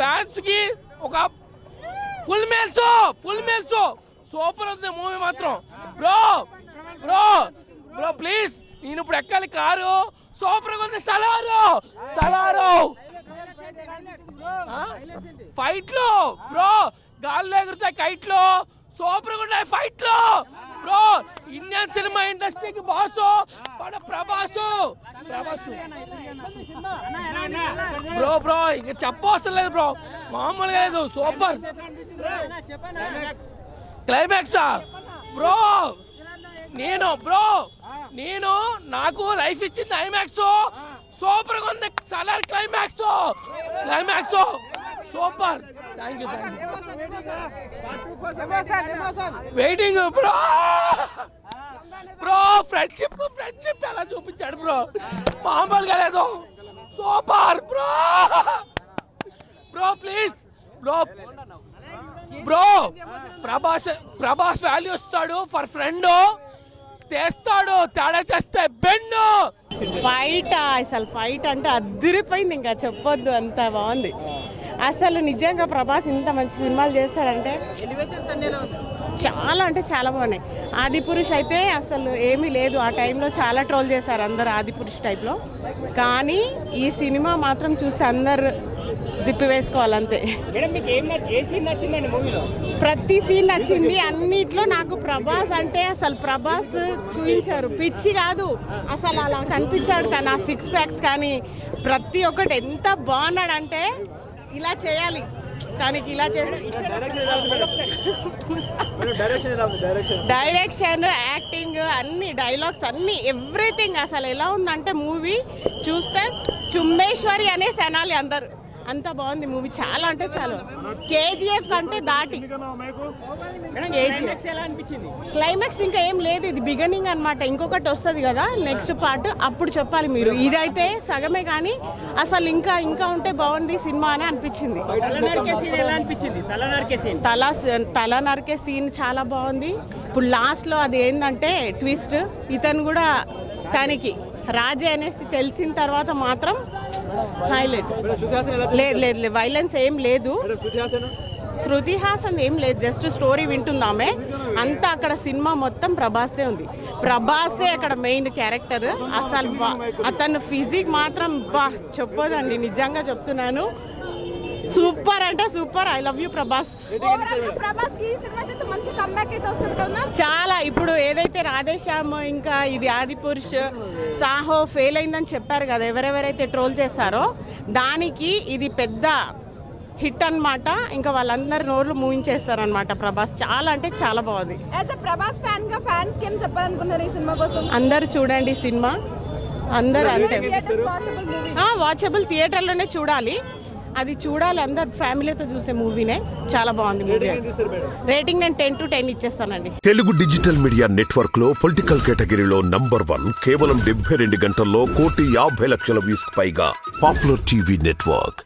Fans కి ఒక full males super ఉంది మూవీ మాత్రం. బ్రో బ్రో బ్రో ప్లీజ్, నేను ఇప్పుడు ఎక్కాలి కారు. సూపర్ గా ఉంది. సలారు ఫైట్లు బ్రో, గాల్లో ఎగురుతాయి కైట్లు. సూపర్ గా ఉన్నాయి ఫైట్లు బ్రో. ఇండియన్ సినిమా ఇండస్ట్రీకి బాసు మన ప్రభాస్ బ్రో. బ్రో ఇంకా చెప్పవసరం లేదు బ్రో, మామూలుగా లేదు. సూపర్ క్లైమాక్సా బ్రో. నేను నాకు లైఫ్ ఇచ్చింది ఐమాక్స్. సూపర్ గా ఉంది Salaar climax super. Thank you waiting bro. Friendship ఎలా చూపించాడు బ్రో, మామూలుగా లేదు. Super bro please bro. Prabhas value ఇస్తాడు ఫర్ ఫ్రెండ్, తెస్తాడు తేడా చేస్తే బెండు. అసలు ఫైట్ అంటే అదిరిపోయింది, ఇంకా చెప్పొద్దు, అంత బాగుంది అసలు. నిజంగా ప్రభాస్ ఇంత మంచి సినిమాలు చేస్తాడంటే చాలా అంటే చాలా బాగున్నాయి. ఆదిపురుష్ అయితే అసలు ఏమీ లేదు, ఆ టైంలో చాలా ట్రోల్ చేశారు అందరు ఆదిపురుష్ టైప్లో. కానీ ఈ సినిమా మాత్రం చూస్తే అందరు జిప్పి వేసుకోవాలంతే. ప్రతి సీన్ నచ్చింది. అన్నిట్లో నాకు ప్రభాస్ అంటే అసలు ప్రభాస్ చూపించారు, పిచ్చి కాదు అసలు, అలా కనిపించాడు. తన 6 ప్యాక్స్ కానీ ప్రతి ఒక్కటి ఎంత బాగున్నాడంటే ఇలా చేయాలి తనకి, ఇలా డైరెక్షన్, యాక్టింగ్, అన్ని డైలాగ్స్, అన్ని ఎవ్రీథింగ్ అసలు ఎలా ఉందంటే మూవీ చూస్తే చుంబేశ్వరి అనే అనాలి అందరు. అంత బాగుంది మూవీ, చాలా అంటే చాలా. కేజీఎఫ్ కంటే దాటి. క్లైమాక్స్ ఇంకా ఏం లేదు, ఇది బిగినింగ్ అన్నమాట. ఇంకొకటి వస్తుంది కదా నెక్స్ట్ పార్ట్, అప్పుడు చెప్పాలి మీరు. ఇదైతే సగమే కానీ అసలు ఇంకా ఉంటే బాగుంది సినిమా అని అనిపించింది. తల నరికే సీన్ చాలా బాగుంది. ఇప్పుడు లాస్ట్లో అది ఏంటంటే ట్విస్ట్, ఇతను కూడా తనకి రాజే అనేసి తెలిసిన తర్వాత మాత్రం హైలైట్. లేదు వైలెన్స్ ఏం లేదు, శృతి హాసన్ ఏం లేదు, జస్ట్ స్టోరీ వింటుందామే అంతా. అక్కడ సినిమా మొత్తం ప్రభాసే ఉంది, ప్రభాసే అక్కడ మెయిన్ క్యారెక్టర్. అసలు అతను ఫిజిక్ మాత్రం చెప్పదండి, నిజంగా చెప్తున్నాను. సూపర్ అంటే super. I love you Prabhas. చాలా ఇప్పుడు ఏదైతే రాధేశ్యామ్, ఇంకా ఇది ఆదిపురుష్, సాహో ఫెయిల్ అయిందని చెప్పారు కదా ఎవరెవరైతే ట్రోల్ చేశారో, దానికి ఇది పెద్ద హిట్ అన్నమాట. ఇంకా వాళ్ళందరి నోర్లు మూవించేస్తారు అనమాట. ప్రభాస్ చాలా అంటే చాలా బాగుంది. అందరు చూడండి సినిమా, అందరు అంటే వాచబుల్, థియేటర్లోనే చూడాలి. అది చూడాలి అందరు ఫ్యామిలీతో చూసే మూవీనే. చాలా బాగుంది మూవీ. రేటింగ్ నేను 10 to 10 ఇచ్చేస్తానండి. తెలుగు డిజిటల్ మీడియా నెట్వర్క్ లో పొలిటికల్ కేటగిరీలో #1 కేవలం 72 గంటల్లో 1,50,00,000 వ్యూస్ పైగా పాపులర్ టీవీ నెట్వర్క్.